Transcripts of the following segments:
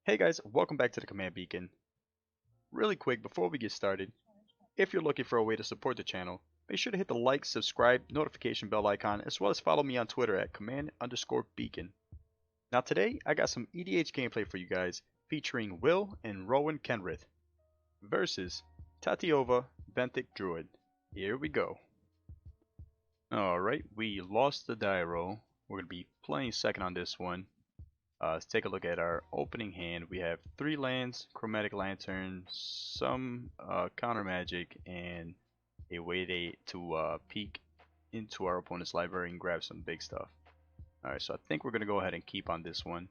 Hey guys, welcome back to the Command Beacon. Really quick before we get started, if you're looking for a way to support the channel, make sure to hit the like, subscribe, notification bell icon, as well as follow me on Twitter at command_beacon. Now today, I got some EDH gameplay for you guys, featuring Will and Rowan Kenrith versus Tatyova, Benthic Druid. Here we go. Alright, we lost the die roll. We're going to be playing second on this one. Let's take a look at our opening hand. We have 3 lands, Chromatic Lantern, some counter magic, and a way to peek into our opponent's library and grab some big stuff. Alright, so I think we're going to go ahead and keep on this one.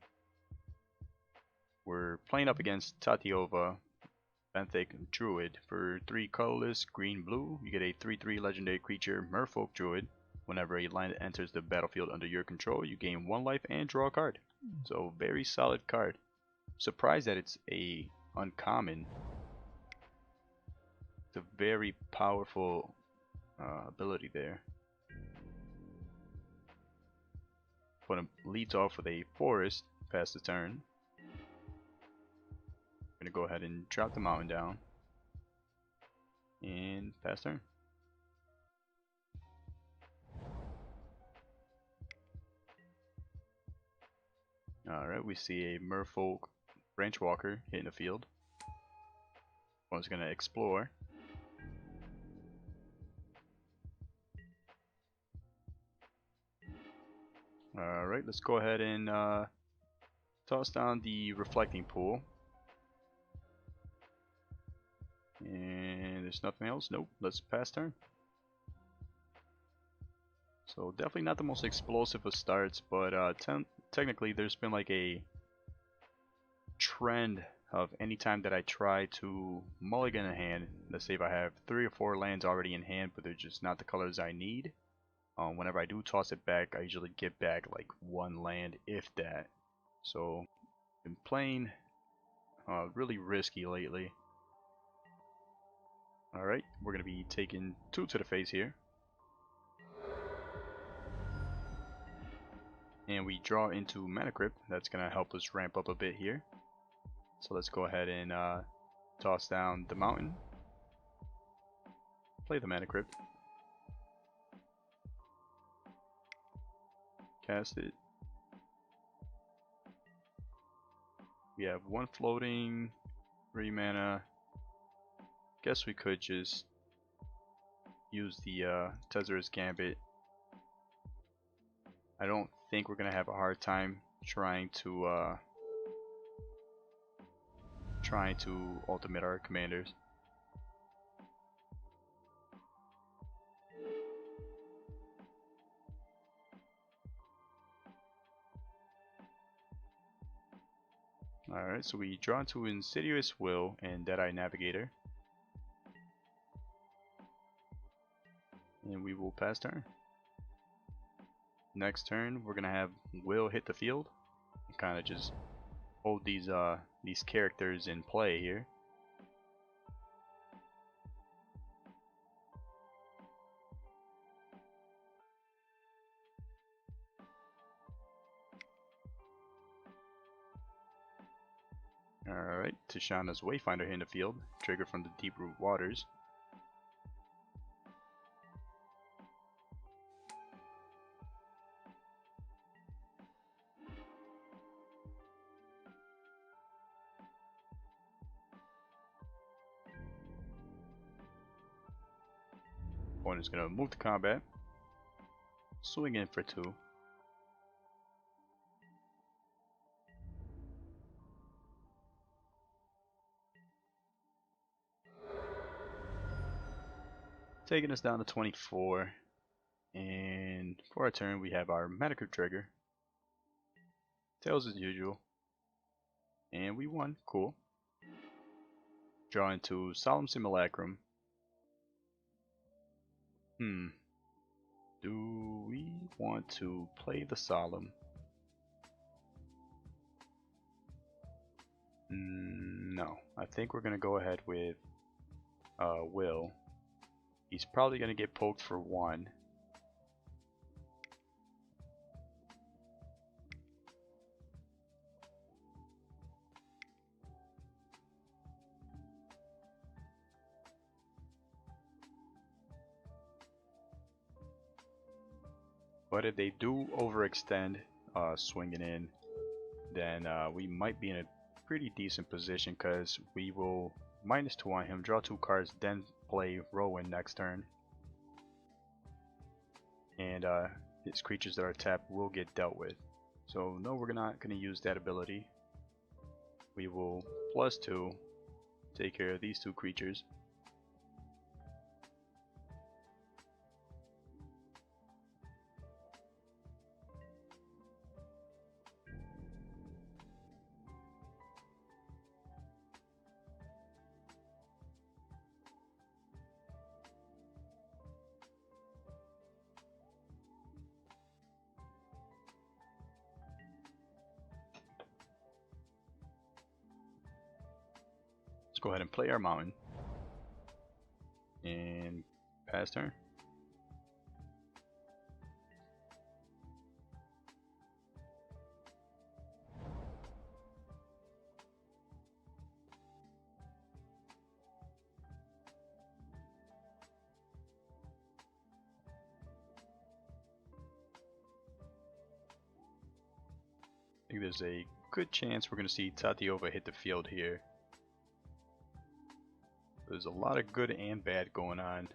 We're playing up against Tatyova, Benthic Druid. For 3 colorless, green, blue, you get a 3/3 legendary creature, Merfolk Druid. Whenever a land enters the battlefield under your control, you gain 1 life and draw a card. So very solid card. Surprised that it's a uncommon. It's a very powerful ability there. But it leads off with a forest, pass the turn. I'm gonna go ahead and drop the mountain down and pass turn. Alright, we see a Merfolk Branchwalker hitting the field. One's gonna explore. Alright, let's go ahead and toss down the Reflecting Pool. And there's nothing else? Nope, let's pass turn. So definitely not the most explosive of starts, but technically there's been like a trend of anytime that I try to mulligan a hand, let's say if I have 3 or 4 lands already in hand but they're just not the colors I need, whenever I do toss it back I usually get back like 1 land if that. So been playing really risky lately. Alright, we're going to be taking 2 to the face here. And we draw into Mana Crypt. That's going to help us ramp up a bit here. So let's go ahead and toss down the mountain. Play the Mana Crypt. Cast it. We have 1 floating, 3 mana. Guess we could just use the Tezzer's Gambit. I don't think we're gonna have a hard time trying to ultimate our commanders. Alright, so we draw into Insidious Will and Deadeye Navigator. And we will pass turn. Next turn, we're gonna have Will hit the field and kind of just hold these characters in play here. Alright, Tishana's Wayfinder in the field, trigger from the Deep Root Waters. Opponent's gonna move to combat, swing in for 2. Taking us down to 24. And for our turn, we have our Mana Crypt trigger. Tails as usual. And we won. Cool. Draw into Solemn Simulacrum. Do we want to play the Solemn? No. I think we're going to go ahead with Will. He's probably going to get poked for 1. But if they do overextend swinging in, then we might be in a pretty decent position, because we will -2 on him, draw 2 cards, then play Rowan next turn. And his creatures that are tapped will get dealt with. So no, we're not going to use that ability. We will +2, take care of these 2 creatures. Let's go ahead and play our mountain and pass turn. I think there's a good chance we're going to see Tatyova hit the field here. There's a lot of good and bad going on.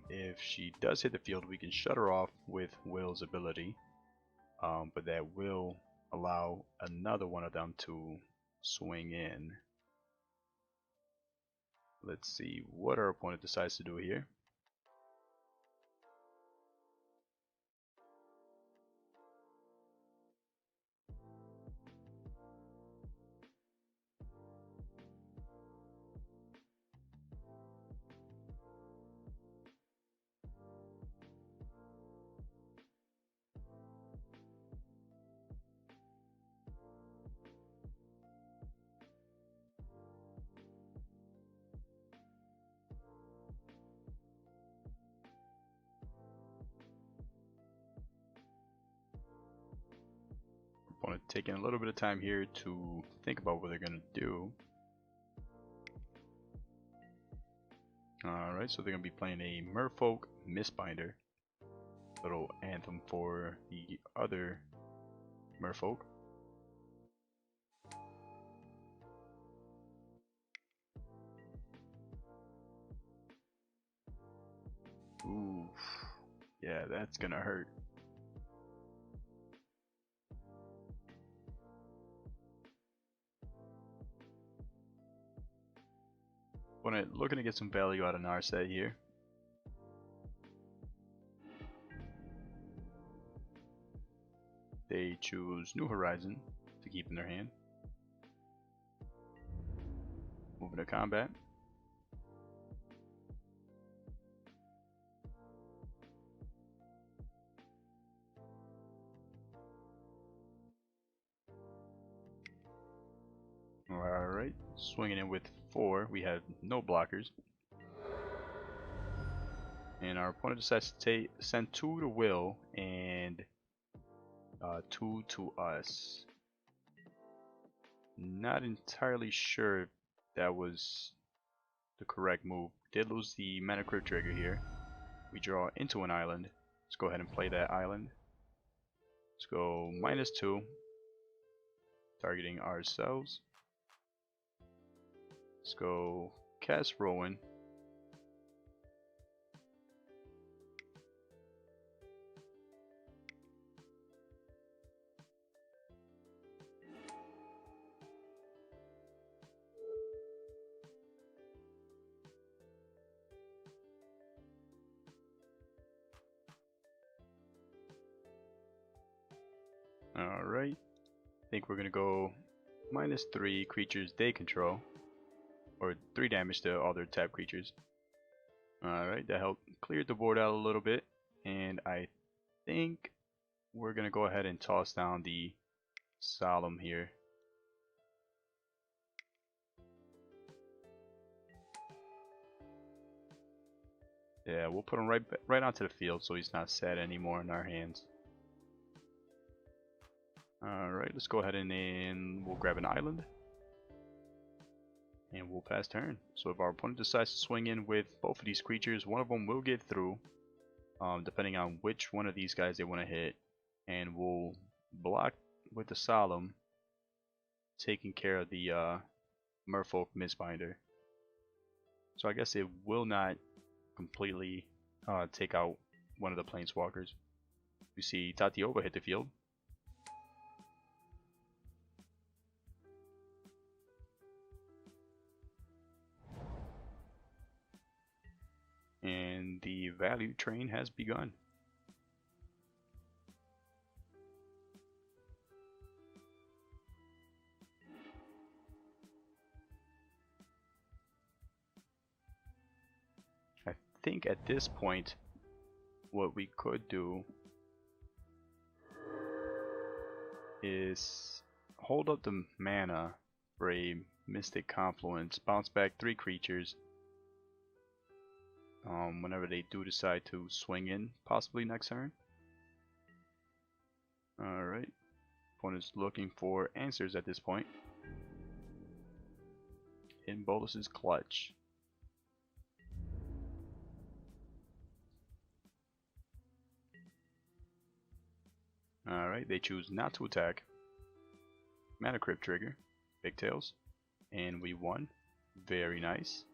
If she does hit the field, we can shut her off with Will's ability, but that will allow another one of them to swing in. Let's see what our opponent decides to do here. Opponent taking a little bit of time here to think about what they're going to do. Alright, so they're going to be playing a Merfolk Mistbinder. Little anthem for the other Merfolk. Ooh, yeah, that's going to hurt. Looking to get some value out of our set here. They choose New Horizon to keep in their hand. Moving to combat. Alright, swinging in with 4. We have no blockers. And our opponent decides to send 2 to Will and 2 to us. Not entirely sure if that was the correct move. Did lose the mana crypt trigger here. We draw into an island. Let's go ahead and play that island. Let's go -2, targeting ourselves. Let's go cast Rowan. Alright, I think we're gonna go -3 creatures they control, or 3 damage to all their tapped creatures. Alright, that helped clear the board out a little bit, and I think we're gonna go ahead and toss down the Solemn here. Yeah, we'll put him right onto the field so he's not sad anymore in our hands. Alright, let's go ahead and we'll grab an island. And we'll pass turn. So if our opponent decides to swing in with both of these creatures, one of them will get through, depending on which one of these guys they want to hit. and we'll block with the Solemn, taking care of the Merfolk Mistbinder. So I guess it will not completely take out one of the Planeswalkers. We see Tatyova hit the field. And the value train has begun. I think at this point, what we could do is hold up the mana for a Mystic Confluence, bounce back 3 creatures whenever they do decide to swing in, possibly next turn. Alright, opponent's looking for answers at this point. In Bolus's clutch. Alright, they choose not to attack. Mana Crypt trigger, Pigtails, and we won. Very nice.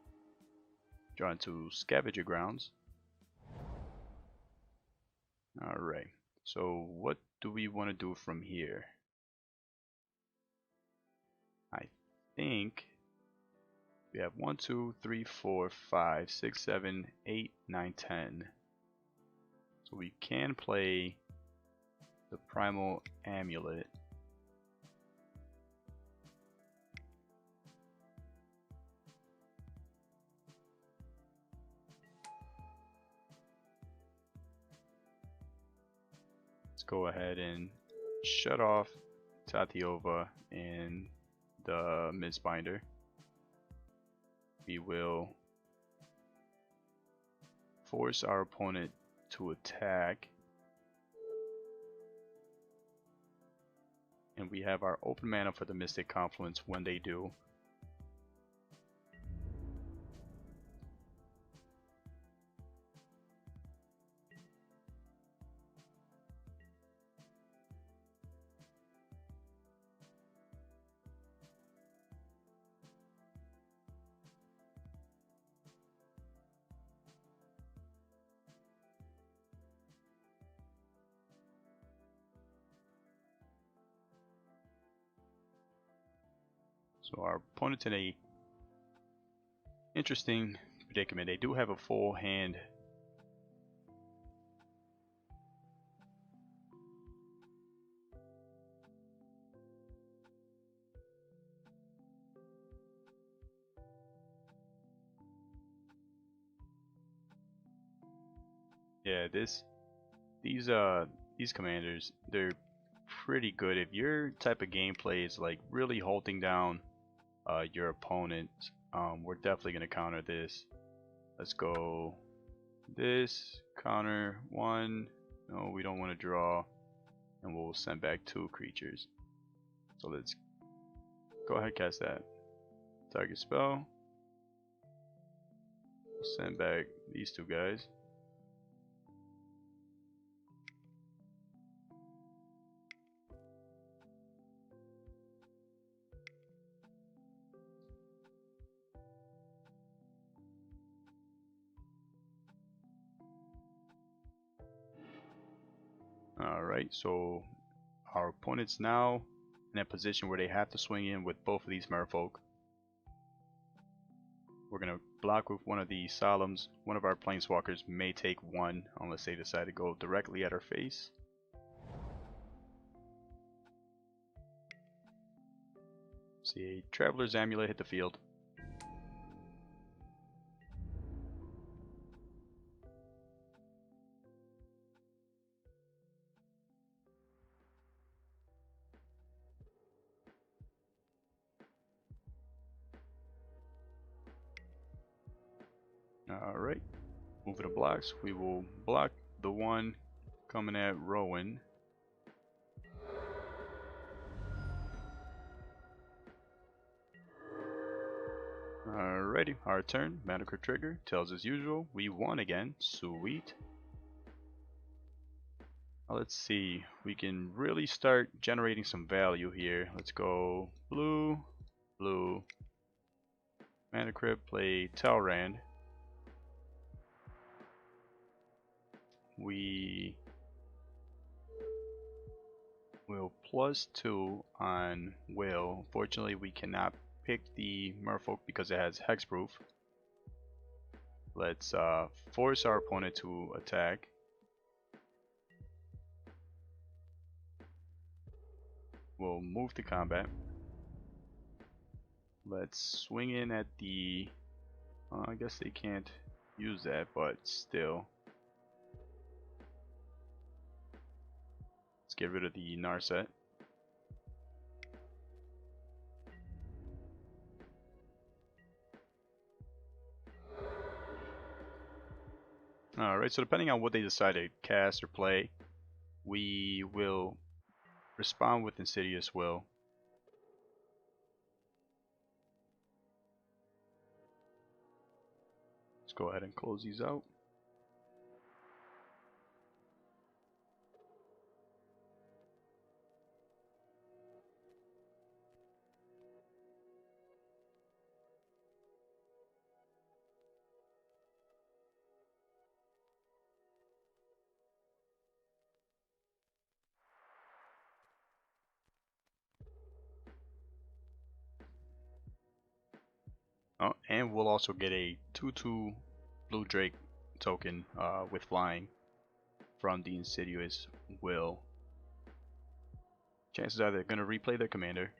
Drawn to Scavenger Grounds. Alright, so what do we want to do from here? I think we have 1, 2, 3, 4, 5, 6, 7, 8, 9, 10. So we can play the Primal Amulet. Let's go ahead and shut off Tatyova and the Mistbinder. We will force our opponent to attack. And we have our open mana for the Mystic Confluence when they do. So our opponent's in a interesting predicament. They do have a full hand. Yeah, these commanders, they're pretty good. If your type of gameplay is like really holding down your opponent, we're definitely gonna counter this. Let's go this, counter 1. No, we don't want to draw, and we'll send back 2 creatures. So let's go ahead, cast that. Target spell. We'll send back these 2 guys. Alright, so our opponent's now in a position where they have to swing in with both of these Merfolk. We're going to block with one of the Solemns. One of our Planeswalkers may take 1 unless they decide to go directly at our face. See a Traveler's Amulet hit the field. Alright, moving to blocks, we will block the one coming at Rowan. Alrighty, our turn. Mana Crypt trigger tells as usual, we won again. Sweet. Let's see, we can really start generating some value here. Let's go blue, blue, Mana Crypt, play Talrand. We will +2 on Will. Unfortunately, we cannot pick the Merfolk because it has hexproof. Let's force our opponent to attack. We'll move to combat. Let's swing in at the... I guess they can't use that, but still. Let's get rid of the Narset. Alright, so depending on what they decide to cast or play, we will respond with Insidious Will. Let's go ahead and close these out. Oh, and we'll also get a 2/2 Blue Drake token with flying from the Insidious Will. Chances are they're going to replay their commander.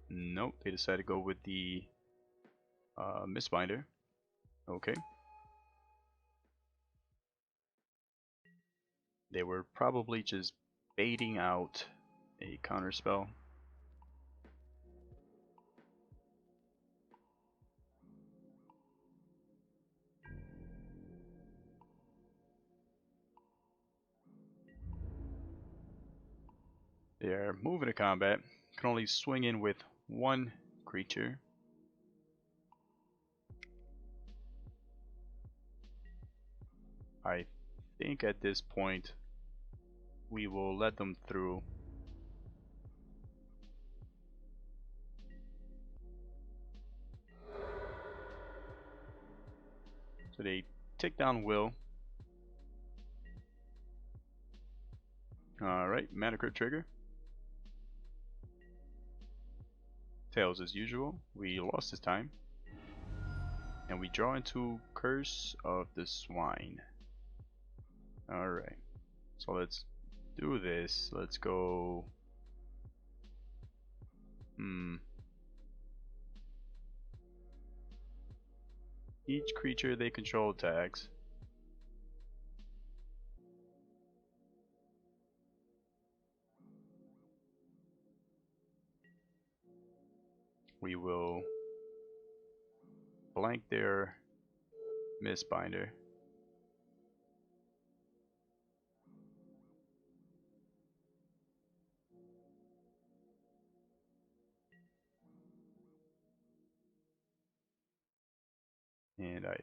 Nope, they decided to go with the Mistbinder. Okay. They were probably just baiting out a counter spell. They're moving to combat. Can only swing in with one creature. I think at this point we will let them through. So they take down Will. Alright, Mana Crypt trigger. Tails as usual. We lost this time. And we draw into Curse of the Swine. Alright. So let's do this. Let's go... Each creature they control attacks. We will blank their Mistbinder. And I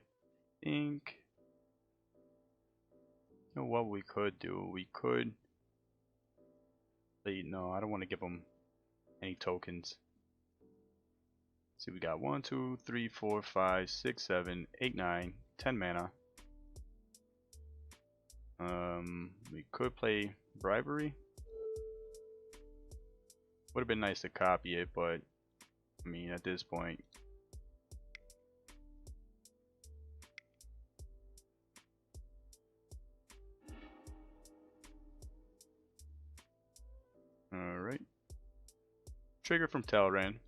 think, you know what we could do? We could... No, I don't want to give them any tokens. See, we got 1, 2, 3, 4, 5, 6, 7, 8, 9, 10 mana. We could play Bribery. Would have been nice to copy it, but I mean, at this point. Alright. Trigger from Talrand.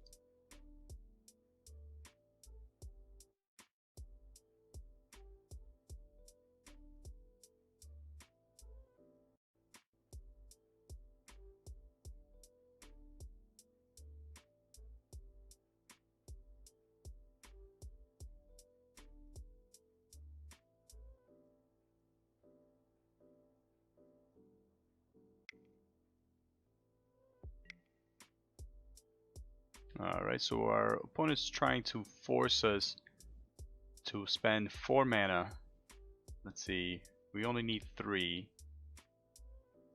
Alright, so our opponent's trying to force us to spend 4 mana. Let's see, we only need 3.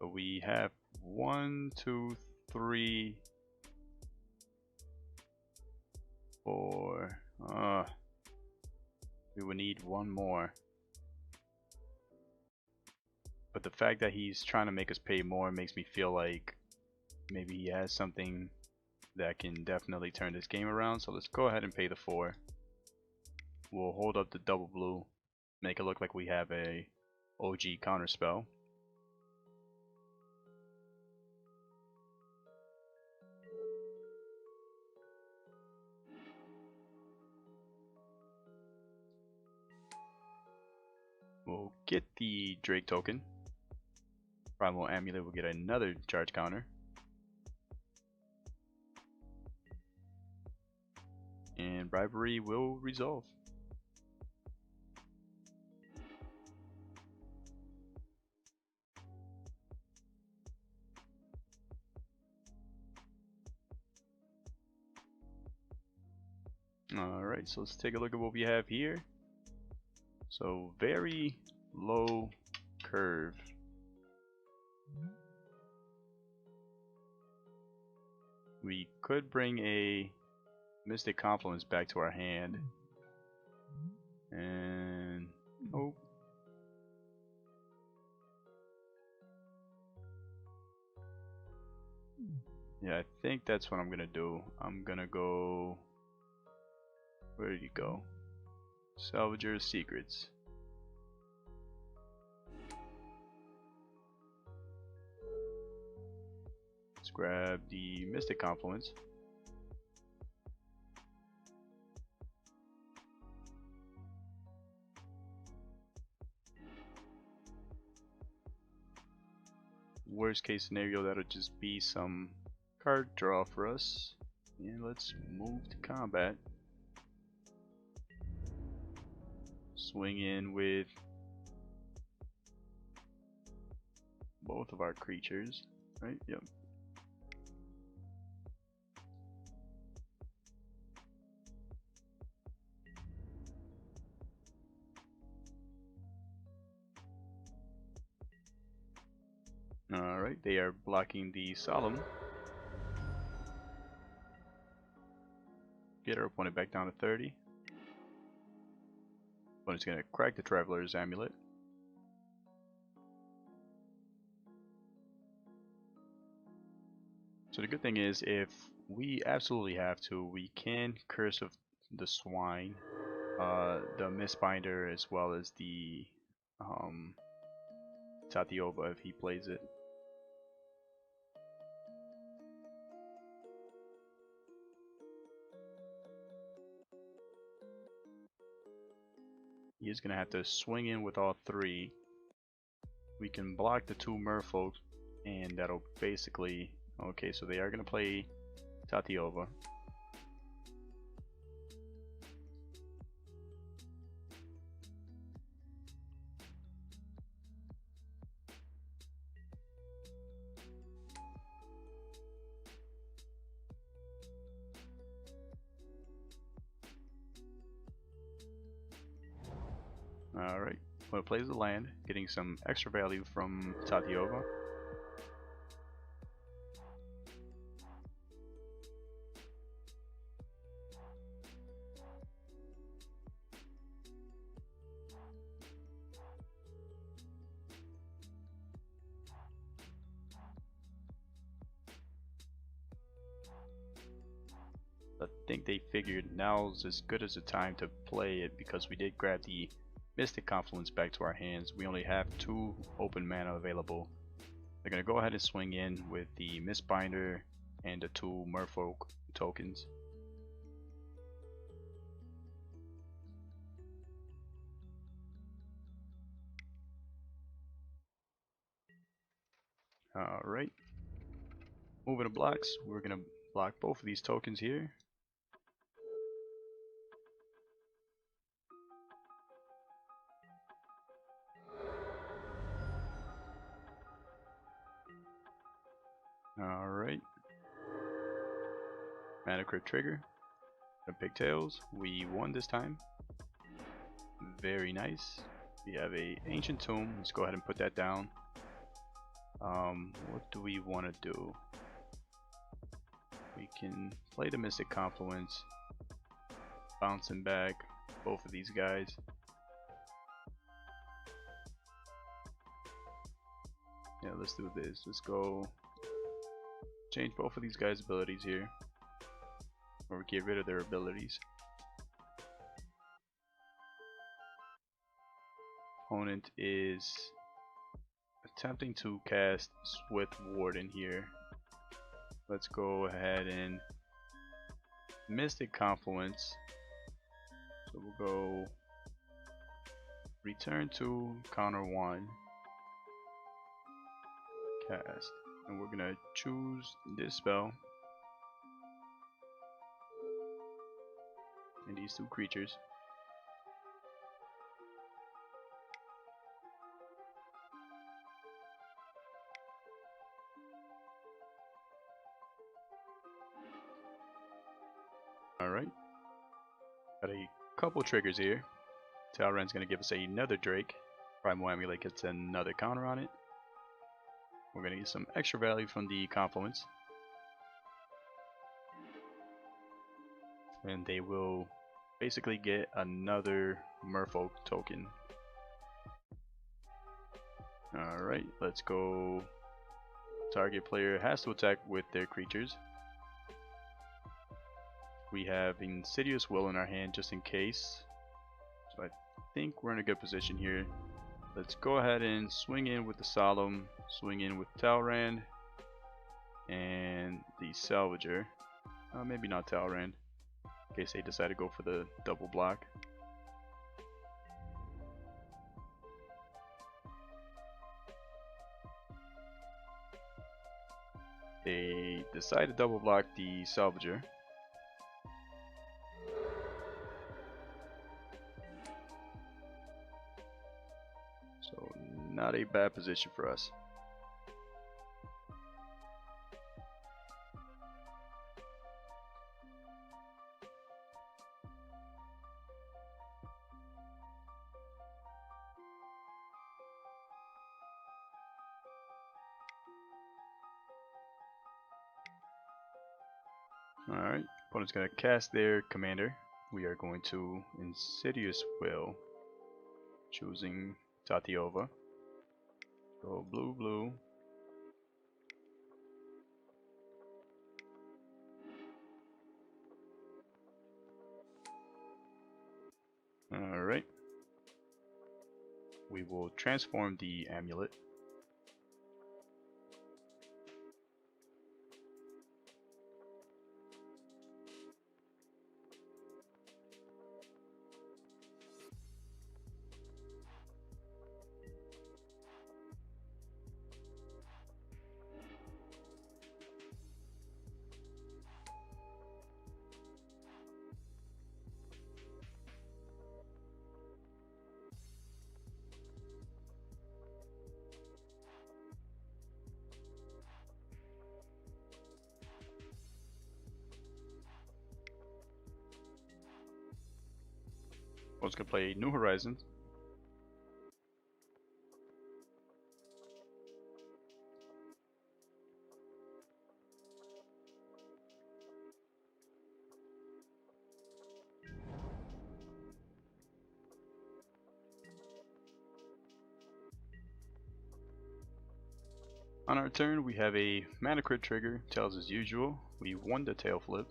So we have 1, 2, 3, 4. We would need one more. But the fact that he's trying to make us pay more makes me feel like maybe he has something that can definitely turn this game around. So let's go ahead and pay the 4. We'll hold up the double blue, make it look like we have a OG counter spell. We'll get the Drake token. Primal Amulet will get another charge counter. And Bribery will resolve. Alright, so let's take a look at what we have here. So very low curve. We could bring a Mystic Confluence back to our hand. And oh. Yeah, I think that's what I'm gonna do. I'm gonna go. Where did you go? Salvager's Secrets. Let's grab the Mystic Confluence. Worst case scenario, that'll just be some card draw for us. And let's move to combat. Swing in with both of our creatures, right? Yep. Alright, they are blocking the Solemn. Get our opponent back down to 30. Opponent's gonna crack the Traveler's Amulet. So the good thing is, if we absolutely have to, we can Curse of the Swine, the Mistbinder, as well as the Tatyova if he plays it. He is going to have to swing in with all 3. We can block the 2 Merfolk, and that'll basically... Okay, so they are going to play Tatyova. Alright, well, plays the land, getting some extra value from Tatyova. I think they figured now's as good as a time to play it because we did grab the Mystic Confluence back to our hands. We only have 2 open mana available. They're going to go ahead and swing in with the Mistbinder and the 2 Merfolk tokens. Alright. Moving to blocks, we're going to block both of these tokens here. Alright. Mana Crypt trigger. The Pigtails. We won this time. Very nice. We have a Ancient Tomb. Let's go ahead and put that down. What do we want to do? We can play the Mystic Confluence, bouncing back both of these guys. Yeah, let's do this. Let's go change both of these guys' abilities here, or get rid of their abilities. Opponent is attempting to cast Swift Warden here. Let's go ahead and Mystic Confluence. So we'll go return to counter 1, cast, and we're gonna choose this spell and these two creatures. Alright, got a couple triggers here. Talrand's going to give us another Drake. Primal Amulet gets another counter on it. We're going to get some extra value from the Confluence. And they will basically get another Merfolk token. Alright, let's go. Target player has to attack with their creatures. We have Insidious Will in our hand just in case. So I think we're in a good position here. Let's go ahead and swing in with the Solemn, swing in with Talrand, and the Salvager. Maybe not Talrand, in case they decide to go for the double block. They decide to double block the Salvager. So not a bad position for us. Alright, opponent's going to cast their commander. We are going to Insidious Will, choosing Tatyova. So blue, blue. Alright. We will transform the amulet. I was going to play New Horizons. On our turn, we have a mana crit trigger. Tells as usual, we won the tail flip.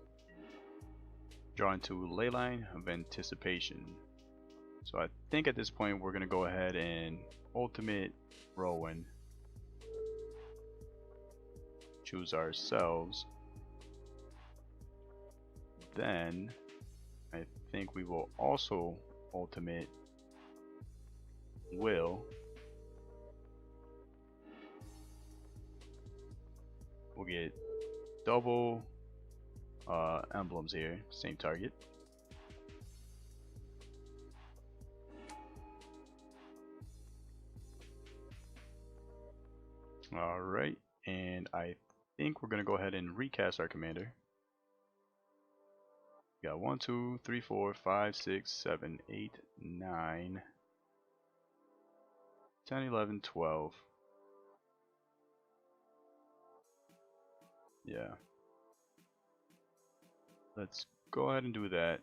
Draw into Leyline of Anticipation. So I think at this point we're going to go ahead and ultimate Rowan. Choose ourselves. Then I think we will also ultimate Will. We'll get double emblems here, same target. Alright, and I think we're going to go ahead and recast our commander. We got 1, 2, 3, 4, 5, 6, 7, 8, 9, 10, 11, 12. Yeah. Let's go ahead and do that.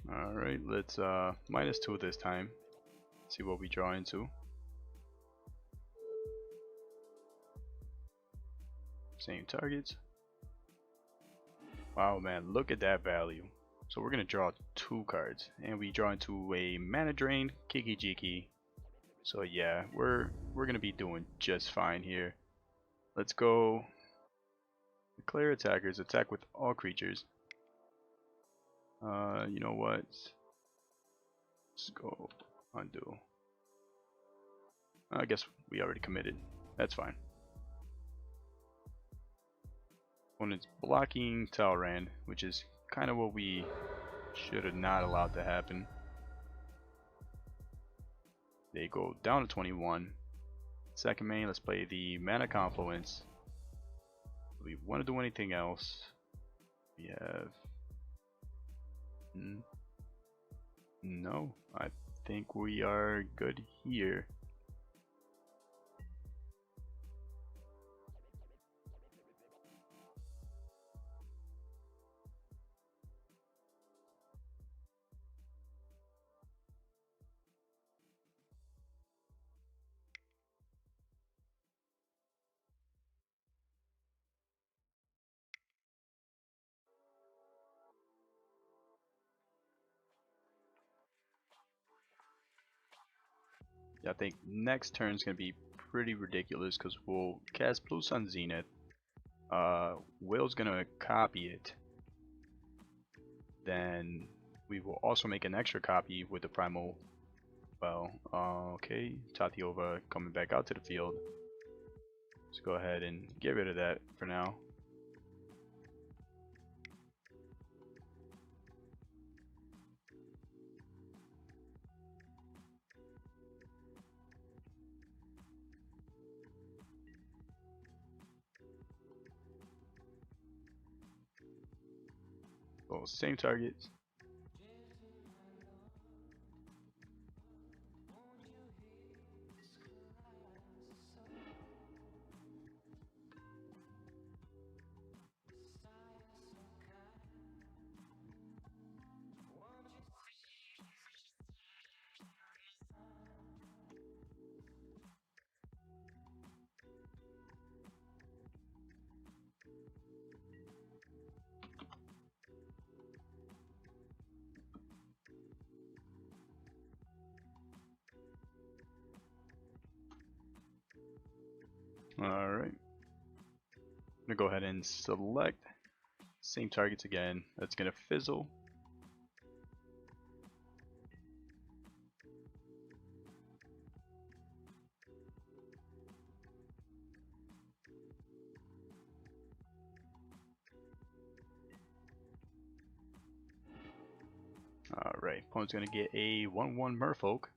Alright, let's -2 this time. See what we draw into. Same targets. Wow, man, look at that value. So we're gonna draw 2 cards, and we draw into a mana drain, Kiki Jiki. So yeah, we're gonna be doing just fine here. Let's go. Declare attackers attack with all creatures. You know what? Let's go undo. I guess we already committed. That's fine. Opponent's blocking Talrand, which is kind of what we should have not allowed to happen. They go down to 21. Second main, let's play the Mana Confluence. Do we want to do anything else? We have... No, I think we are good here. I think next turn is going to be pretty ridiculous because we'll cast Blue Sun Zenith. Will's going to copy it. Then we will also make an extra copy with the Primal. Well, okay, Tatyova coming back out to the field. Let's go ahead and get rid of that for now. So same targets. Alright. I'm gonna go ahead and select same targets again. That's gonna fizzle. Alright, opponent's gonna get a 1/1 Merfolk.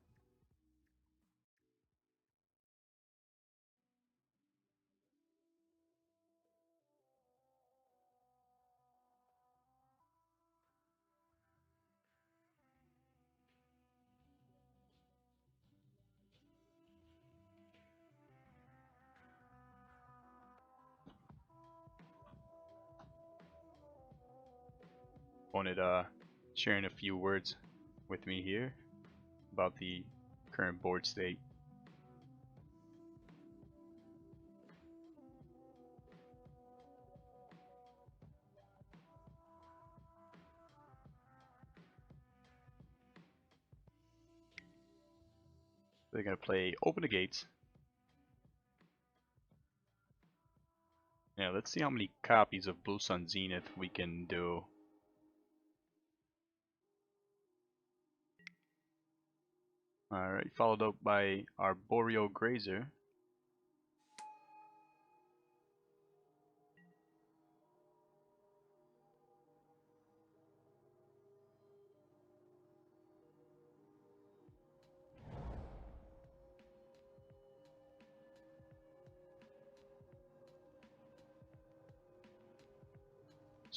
Opponent sharing a few words with me here about the current board state. They're gonna play Open the Gates. Now let's see how many copies of Blue Sun Zenith we can do. Alright, followed up by Arboreal Grazer.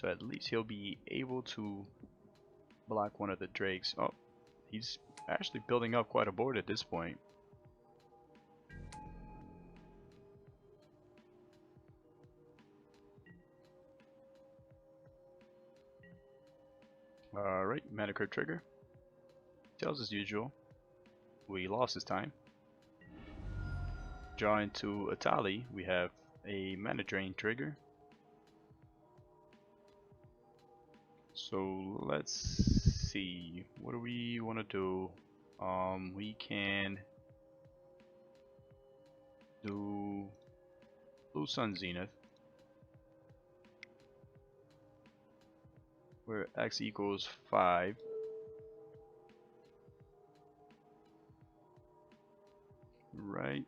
So at least he'll be able to block one of the drakes. Oh, he's actually building up quite a board at this point. Alright, mana curve trigger. Tells as usual. We lost this time. Draw into Atali, we have a mana drain trigger. So let's see, what do we want to do? We can do Blue Sun Zenith, where X equals 5. Right.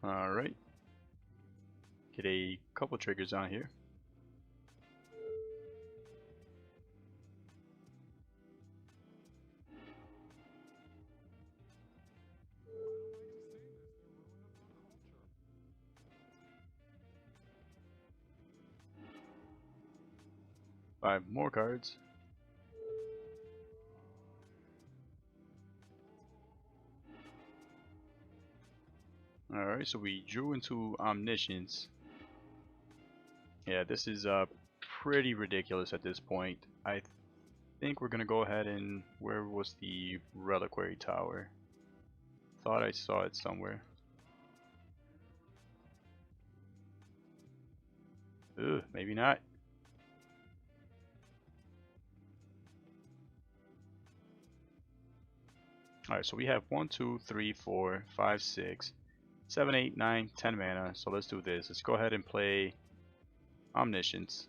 Alright. Get a couple triggers on here. Five more cards. Alright, so we drew into Omniscience. Yeah, this is pretty ridiculous at this point. I think we're gonna go ahead and... where was the Reliquary Tower? Thought I saw it somewhere. Ugh, maybe not. Alright, so we have 1, 2, 3, 4, 5, 6, 7, 8, 9, 10 mana. So let's do this. Let's go ahead and play Omniscience.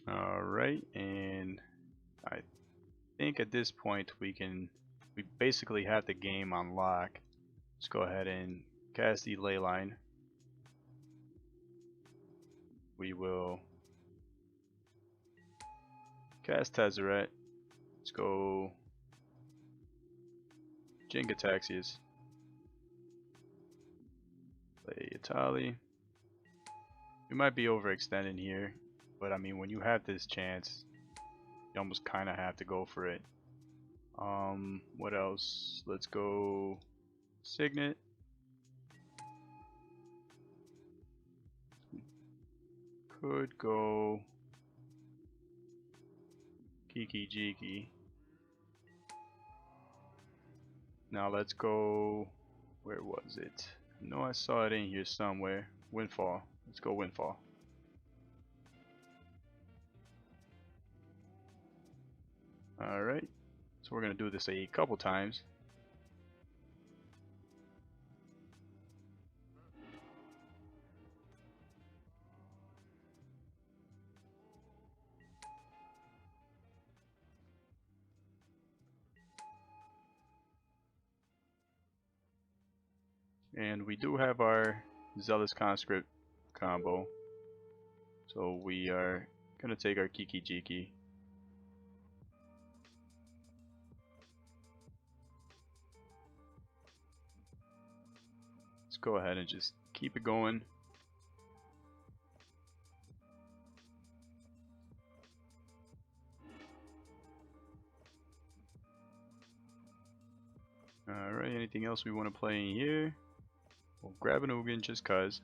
Alright, and I think at this point we basically have the game on lock. Let's go ahead and cast the Leyline. We will cast Tezzeret. Let's go Jingataxias. Play Atali. We might be overextending here, but I mean, when you have this chance, you almost kind of have to go for it. What else? Let's go Signet. Could go Kiki Jiki. Now let's go, where was it? I know I saw it in here somewhere. Windfall. Let's go Windfall. Alright, so we're going to do this a couple times. And we do have our Zealous Conscript combo. So we are going to take our Kiki Jiki. Let's go ahead and just keep it going. Alright, anything else we want to play in here? We'll grab an Ugin just cuz.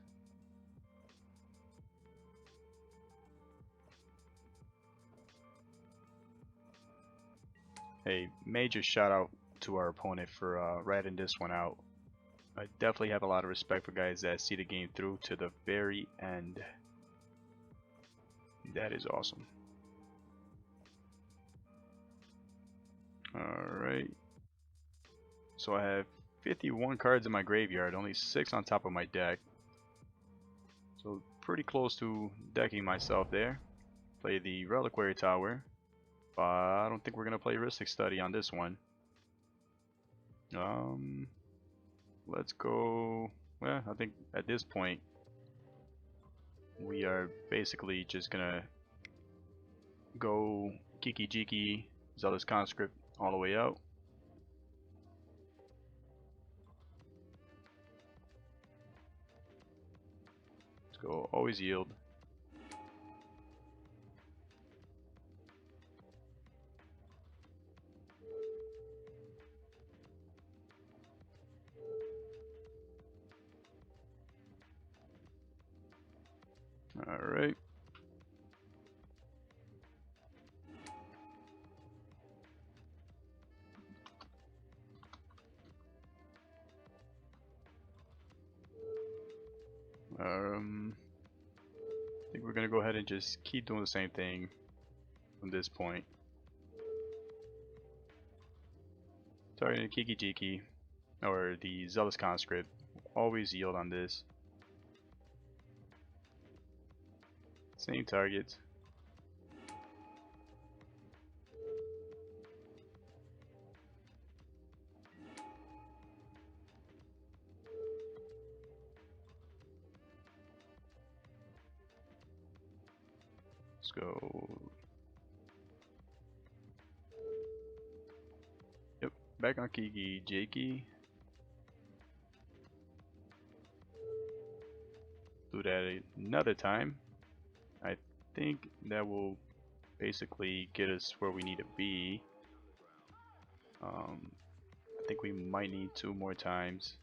Hey, major shout out to our opponent for writing this one out. I definitely have a lot of respect for guys that see the game through to the very end. That is awesome. Alright. So I have 51 cards in my graveyard, only 6 on top of my deck. So pretty close to decking myself there. Play the Reliquary Tower. I don't think we're going to play Rhystic Study on this one. Let's go... Well, I think at this point we are basically just going to go Kiki Jiki, Zealous Conscript all the way out. Let's go always yield. Alright. I think we're gonna go ahead and just keep doing the same thing from this point. Targeting Kiki Jiki or the Zealous Conscript. Always yield on this. Same target. Let's go. Yep, back on Kiki Jiki. Do that another time. I think that will basically get us where we need to be. I think we might need 2 more times.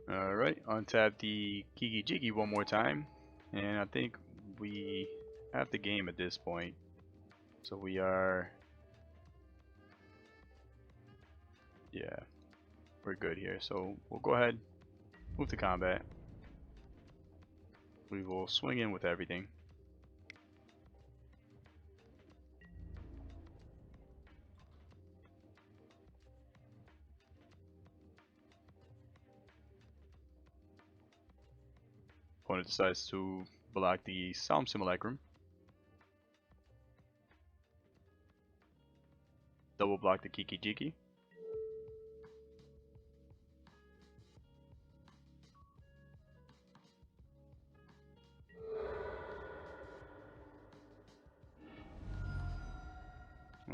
Alright, untap the Kiki Jiki one more time, and I think we have the game at this point. So we are... yeah, we're good here. So we'll go ahead, move to combat. We will swing in with everything. Opponent decides to block the Solemn Simulacrum. Double block the Kiki Jiki.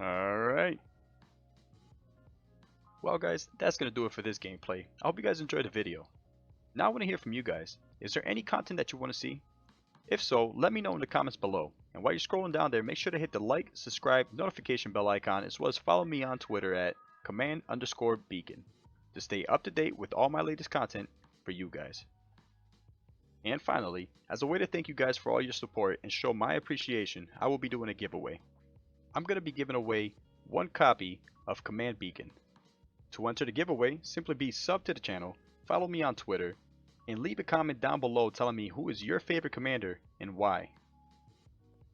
Alright. Well guys, that's going to do it for this gameplay. I hope you guys enjoyed the video. Now I want to hear from you guys. Is there any content that you want to see? If so, let me know in the comments below. And while you're scrolling down there, make sure to hit the like, subscribe, notification bell icon, as well as follow me on Twitter at @command_beacon to stay up to date with all my latest content for you guys. And finally, as a way to thank you guys for all your support and show my appreciation, I will be doing a giveaway. I'm going to be giving away 1 copy of Command Beacon. To enter the giveaway, simply be sub to the channel, follow me on Twitter, and leave a comment down below telling me who is your favorite commander and why.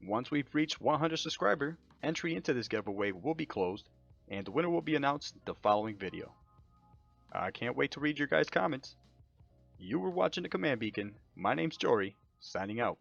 Once we've reached 100 subscribers, entry into this giveaway will be closed, and the winner will be announced the following video. I can't wait to read your guys' comments. You were watching the Command Beacon. My name's Jory, signing out.